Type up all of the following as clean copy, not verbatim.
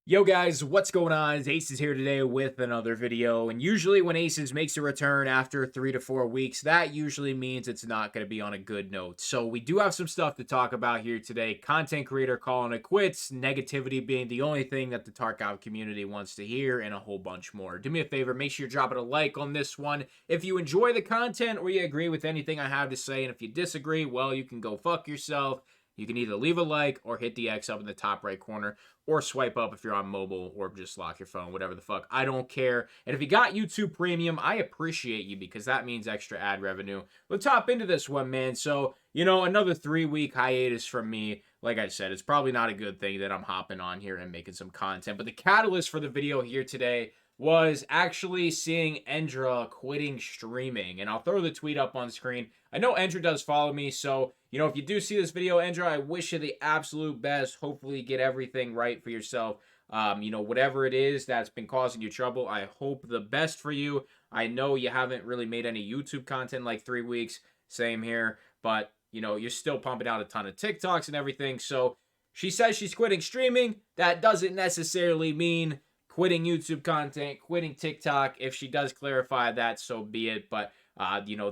Yo guys, what's going on? It's Acez here today with another video. And usually when Acez makes a return after 3 to 4 weeks, that usually means it's not going to be on a good note. So we do have some stuff to talk about here today. Content creator calling it quits, negativity being the only thing that the Tarkov community wants to hear, and a whole bunch more. Do me a favor, make sure you're dropping a like on this one. If you enjoy the content or you agree with anything I have to say, and if you disagree, well, you can go fuck yourself. You can either leave a like or hit the X up in the top right corner or swipe up if you're on mobile or just lock your phone, whatever the fuck. I don't care. And if you got YouTube Premium, I appreciate you because that means extra ad revenue. Let's hop into this one, man. So, another 3-week hiatus from me. Like I said, it's probably not a good thing that I'm hopping on here and making some content. But the catalyst for the video here today was actually seeing Endra quitting streaming. And I'll throw the tweet up on screen. I know Endra does follow me, so, if you do see this video, Endra, I wish you the absolute best. Hopefully get everything right for yourself. Whatever it is that's been causing you trouble, I hope the best for you. I know you haven't really made any YouTube content in like 3 weeks. Same here. But, you're still pumping out a ton of TikToks and everything. So she says she's quitting streaming. That doesn't necessarily mean quitting YouTube content, quitting TikTok. If she does clarify that, so be it. But,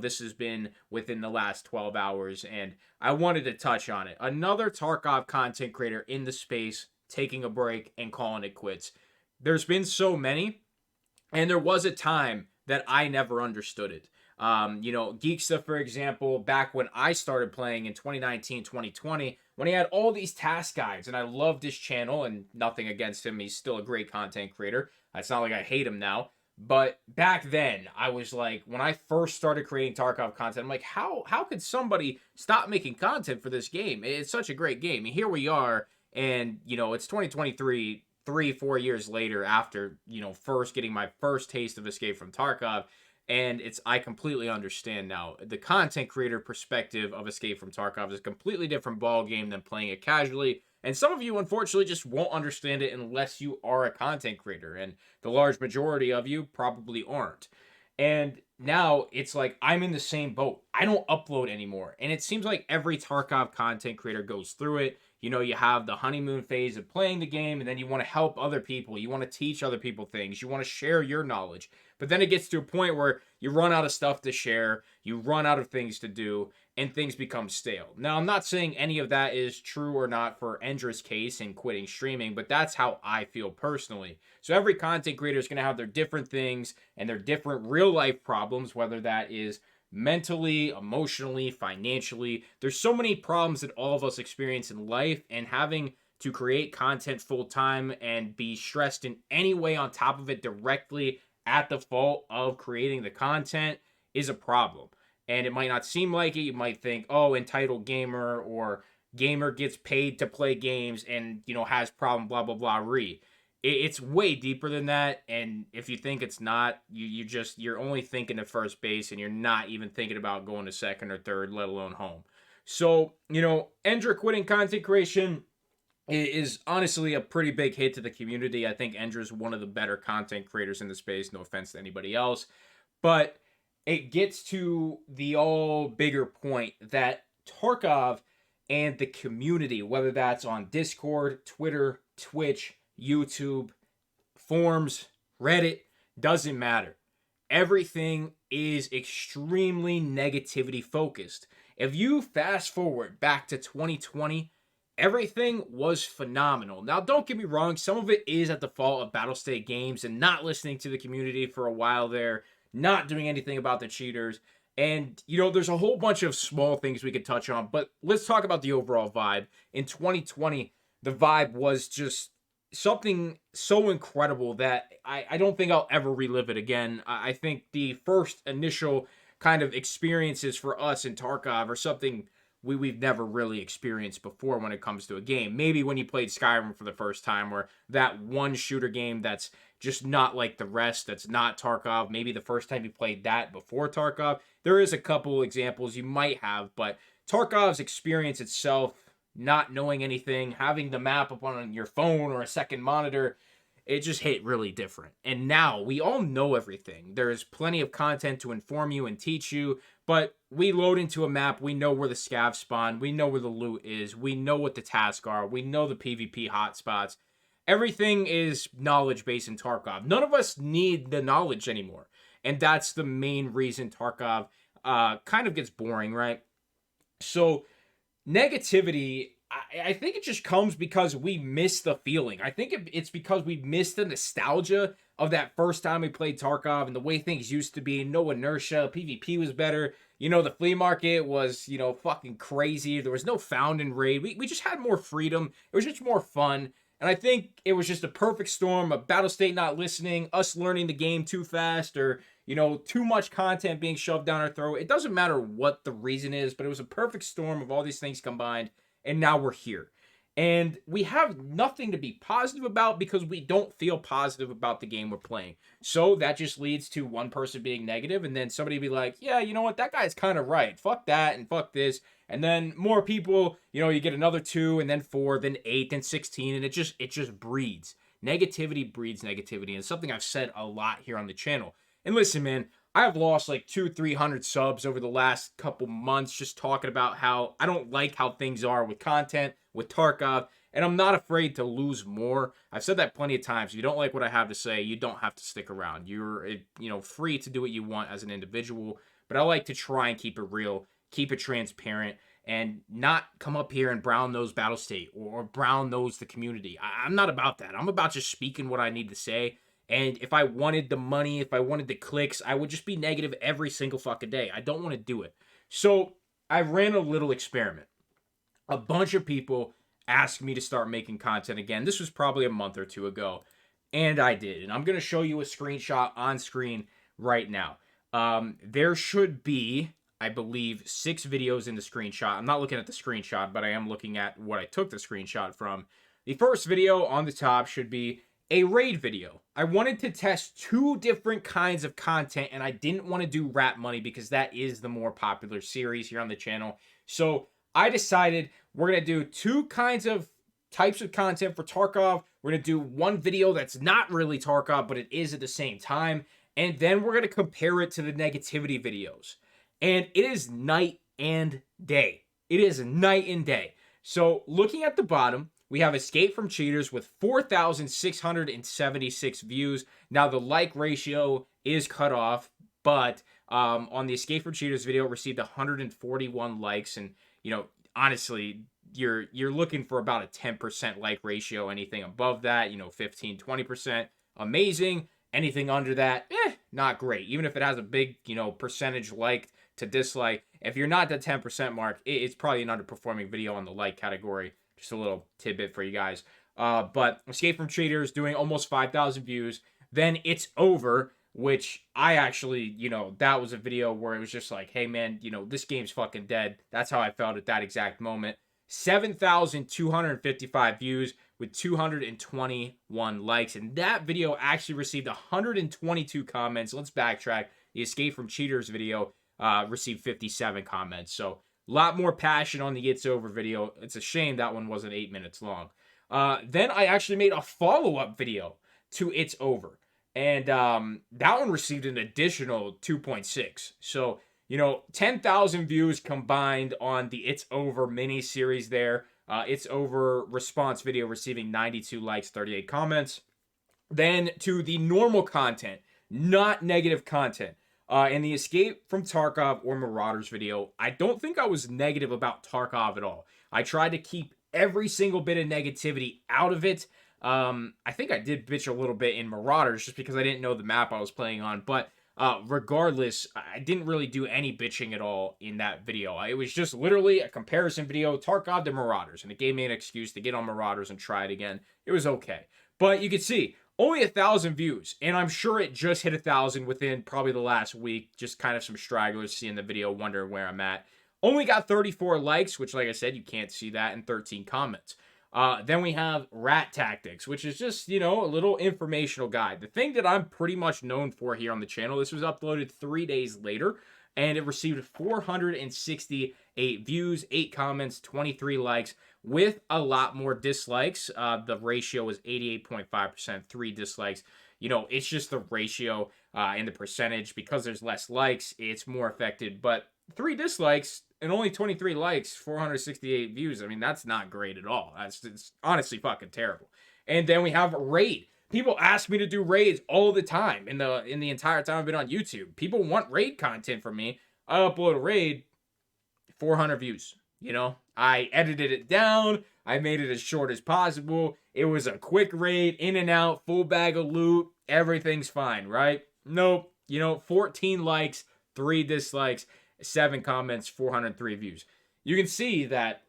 this has been within the last 12 hours, and I wanted to touch on it. Another Tarkov content creator in the space taking a break and calling it quits. There's been so many, and there was a time that I never understood it. Geeksta, for example, back when I started playing in 2019, 2020, when he had all these task guides, and I loved his channel, and nothing against him. He's still a great content creator. It's not like I hate him now. But back then, I was like, when I first started creating Tarkov content, I'm like, how could somebody stop making content for this game? It's such a great game. And here we are, and, it's 2023, 3-4 years later after, first getting my first taste of Escape from Tarkov. And I completely understand now. The content creator perspective of Escape from Tarkov is a completely different ball game than playing it casually. And some of you, unfortunately, just won't understand it unless you are a content creator. And the large majority of you probably aren't. And now it's like I'm in the same boat. I don't upload anymore. And it seems like every Tarkov content creator goes through it. You have the honeymoon phase of playing the game, and then you want to help other people. You want to teach other people things. You want to share your knowledge. But then it gets to a point where you run out of stuff to share, you run out of things to do, and things become stale. Now, I'm not saying any of that is true or not for Endra's case in quitting streaming, but that's how I feel personally. So every content creator is going to have their different things and their different real life problems, whether that is mentally, emotionally, financially. There's so many problems that all of us experience in life, and having to create content full time and be stressed in any way on top of it directly at the fault of creating the content is a problem. And it might not seem like it. You might think, oh, entitled gamer, or gamer gets paid to play games and, has problem, blah, blah, blah, It's way deeper than that. And if you think it's not, you're only thinking of first base, and you're not even thinking about going to second or third, let alone home. So, Endra quitting content creation is honestly a pretty big hit to the community. I think Endra's one of the better content creators in the space. No offense to anybody else. But it gets to the all bigger point that Tarkov and the community, whether that's on Discord, Twitter, Twitch, YouTube, forums, Reddit, doesn't matter. Everything is extremely negativity focused. If you fast forward back to 2020, everything was phenomenal. Now, don't get me wrong, some of it is at the fault of Battlestate Games and not listening to the community for a while there, not doing anything about the cheaters. And, there's a whole bunch of small things we could touch on, but let's talk about the overall vibe. In 2020, the vibe was just something so incredible that I don't think I'll ever relive it again. I think the first initial kind of experiences for us in Tarkov are something we've never really experienced before when it comes to a game. Maybe when you played Skyrim for the first time, or that one shooter game that's just not like the rest, that's not Tarkov. Maybe the first time you played that before Tarkov. There is a couple examples you might have, but Tarkov's experience itself, not knowing anything, having the map up on your phone or a second monitor, it just hit really different. And now we all know everything. There's plenty of content to inform you and teach you, but we load into a map, we know where the scavs spawn, we know where the loot is, we know what the tasks are, we know the PvP hotspots. everything is knowledge based in Tarkov. None of us need the knowledge anymore. And that's the main reason Tarkov kind of gets boring, right? So negativity, I think it just comes because we miss the feeling. I think it's because we miss the nostalgia of that first time we played Tarkov and the way things used to be. No inertia, PvP was better. The flea market was, fucking crazy. There was no found and raid. We just had more freedom. It was just more fun. And I think it was just a perfect storm of Battlestate not listening, us learning the game too fast, or too much content being shoved down our throat. It doesn't matter what the reason is, but it was a perfect storm of all these things combined, and now we're here. And we have nothing to be positive about because we don't feel positive about the game we're playing. So that just leads to one person being negative, and then somebody be like, yeah, you know what, that guy's kind of right. Fuck that, and fuck this. And then more people, you get another 2, and then 4, then 8, then 16, and it just breeds. Negativity breeds negativity, and it's something I've said a lot here on the channel. And listen, man, I have lost like 200-300 subs over the last couple months just talking about how I don't like how things are with content, with Tarkov, and I'm not afraid to lose more. I've said that plenty of times. If you don't like what I have to say, you don't have to stick around. You're, free to do what you want as an individual, but I like to try and keep it real, keep it transparent, and not come up here and brown nose Battle State or brown nose the community. I'm not about that. I'm about just speaking what I need to say. And if I wanted the money, if I wanted the clicks, I would just be negative every single fucking day. I don't want to do it. So I ran a little experiment. A bunch of people asked me to start making content again. This was probably a month or 2 ago. And I did. And I'm going to show you a screenshot on screen right now. There should be, I believe, 6 videos in the screenshot. I'm not looking at the screenshot, but I am looking at what I took the screenshot from. The first video on the top should be a raid video. I wanted to test 2 different kinds of content, and I didn't want to do Rap Money because that is the more popular series here on the channel. So I decided we're going to do 2 types of content for Tarkov. We're going to do one video that's not really Tarkov, but it is at the same time. And then we're going to compare it to the negativity videos. And it is night and day. It is night and day. So looking at the bottom, we have Escape from Cheaters with 4,676 views. Now, the like ratio is cut off, but on the Escape from Cheaters video, it received 141 likes. And, honestly, you're looking for about a 10% like ratio. Anything above that, 15, 20%, amazing. Anything under that, not great. Even if it has a big, percentage liked to dislike, if you're not the 10% mark, it's probably an underperforming video on the like category. Just a little tidbit for you guys. But Escape from Cheaters doing almost 5,000 views. Then It's Over, which I actually, that was a video where it was just like, hey, man, this game's fucking dead. That's how I felt at that exact moment. 7,255 views with 221 likes. And that video actually received 122 comments. Let's backtrack. The Escape from Cheaters video received 57 comments. So a lot more passion on the It's Over video. It's a shame that one wasn't 8 minutes long. Then I actually made a follow-up video to It's Over. And that one received an additional 2.6. So, 10,000 views combined on the It's Over mini-series there. It's Over response video receiving 92 likes, 38 comments. Then to the normal content, not negative content. In the Escape from Tarkov or Marauders video, I don't think I was negative about Tarkov at all. I tried to keep every single bit of negativity out of it. I think I did bitch a little bit in Marauders just because I didn't know the map I was playing on. But regardless, I didn't really do any bitching at all in that video. It was just literally a comparison video, Tarkov to Marauders. And it gave me an excuse to get on Marauders and try it again. It was okay. But you can see, only 1,000 views, and I'm sure it just hit 1,000 within probably the last week. Just kind of some stragglers seeing the video, wondering where I'm at. Only got 34 likes, which, like I said, you can't see that, and 13 comments. Then we have Rat Tactics, which is just, a little informational guide. The thing that I'm pretty much known for here on the channel, this was uploaded 3 days later, and it received 468 views, 8 comments, 23 likes, with a lot more dislikes. The ratio was 88.5%, 3 dislikes. It's just the ratio and the percentage. Because there's less likes, it's more affected. But 3 dislikes and only 23 likes, 468 views. I mean, that's not great at all. It's honestly fucking terrible. And then we have raid. People ask me to do raids all the time in the entire time I've been on YouTube. People want raid content from me. I upload a raid, 400 views. You know, I edited it down. I made it as short as possible. It was a quick raid, in and out, full bag of loot. Everything's fine, right? Nope. You know, 14 likes, 3 dislikes, 7 comments, 403 views. You can see that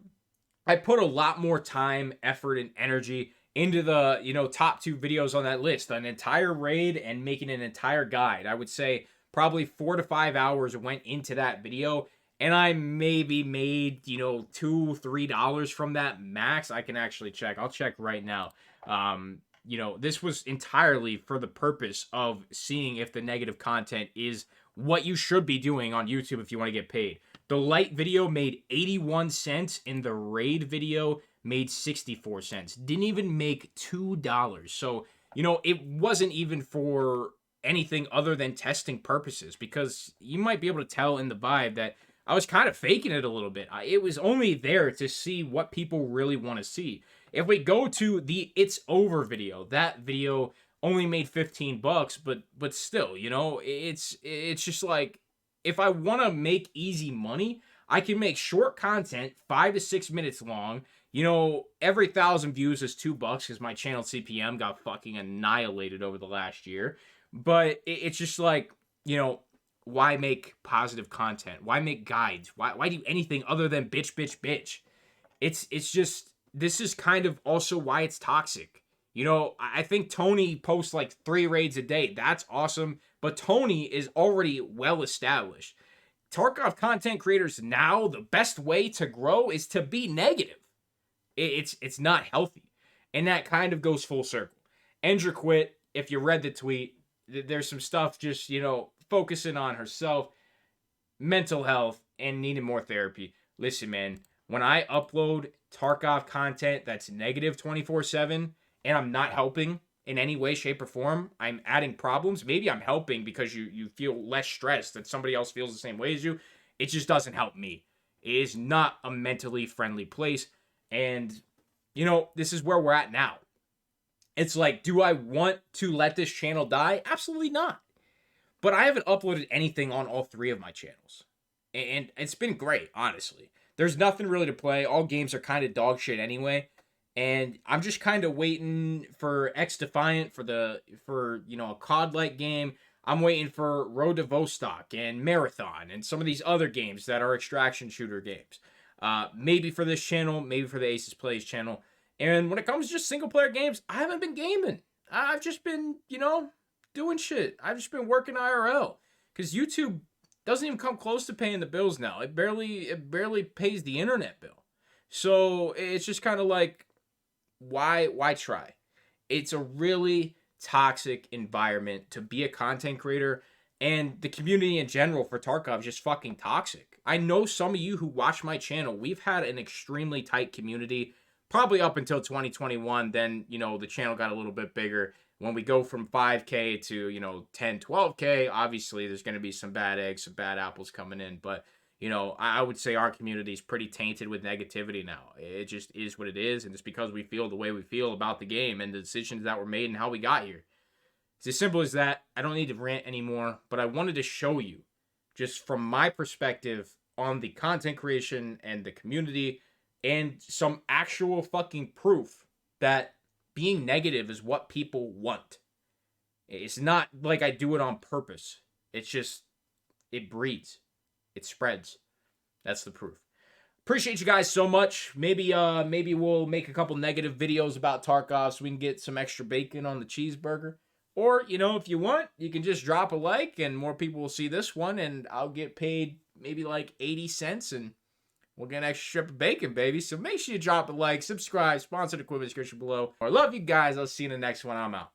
I put a lot more time, effort, and energy into the, top 2 videos on that list. An entire raid and making an entire guide. I would say probably 4 to 5 hours went into that video. And I maybe made, $2, $3 from that max. I can actually check. I'll check right now. This was entirely for the purpose of seeing if the negative content is what you should be doing on YouTube if you want to get paid. The light video made 81 cents and the raid video made 64 cents. Didn't even make $2. So, it wasn't even for anything other than testing purposes, because you might be able to tell in the vibe that I was kind of faking it a little bit. It was only there to see what people really want to see. If we go to the It's Over video, that video only made $15, but still, it's just like, if I want to make easy money, I can make short content, 5 to 6 minutes long. Every 1,000 views is $2 because my channel CPM got fucking annihilated over the last year. But it's just like, why make positive content? Why make guides? Why do anything other than bitch, bitch, bitch? It's just, this is kind of also why it's toxic. I think Tony posts like 3 raids a day. That's awesome. But Tony is already well established. Tarkov content creators now, the best way to grow is to be negative. It's not healthy. And that kind of goes full circle. Endra quit. If you read the tweet, there's some stuff just, focusing on herself, mental health, and needing more therapy. Listen, man, when I upload Tarkov content that's negative 24/7 and I'm not helping in any way, shape, or form, I'm adding problems. Maybe I'm helping because you feel less stressed that somebody else feels the same way as you. It just doesn't help me. It is not a mentally friendly place. And, this is where we're at now. It's like, do I want to let this channel die? Absolutely not. But I haven't uploaded anything on all 3 of my channels. And it's been great, honestly. There's nothing really to play. All games are kind of dog shit anyway. And I'm just kind of waiting for X Defiant for a COD-like game. I'm waiting for Road to Vostok and Marathon and some of these other games that are extraction shooter games. Maybe for this channel, maybe for the Acez Plays channel. And when it comes to just single-player games, I haven't been gaming. I've just been, doing shit. I've just been working IRL. Because YouTube doesn't even come close to paying the bills now. It barely pays the internet bill. So it's just kind of like, why try? It's a really toxic environment to be a content creator, and the community in general for Tarkov is just fucking toxic. I know some of you who watch my channel, we've had an extremely tight community, probably up until 2021. Then, the channel got a little bit bigger. When we go from 5K to, 10, 12K, obviously there's going to be some bad eggs, some bad apples coming in. But, I would say our community is pretty tainted with negativity now. It just is what it is. And it's because we feel the way we feel about the game and the decisions that were made and how we got here. It's as simple as that. I don't need to rant anymore, but I wanted to show you, just from my perspective on the content creation and the community, and some actual fucking proof that being negative is what people want. It's not like I do it on purpose. It's just, it breeds. It spreads. That's the proof. Appreciate you guys so much. Maybe we'll make a couple negative videos about Tarkov so we can get some extra bacon on the cheeseburger. Or, if you want, you can just drop a like and more people will see this one and I'll get paid maybe like 80 cents and we'll get an extra strip of bacon, baby. So make sure you drop a like, subscribe, sponsor the equipment description below. I love you guys. I'll see you in the next one. I'm out.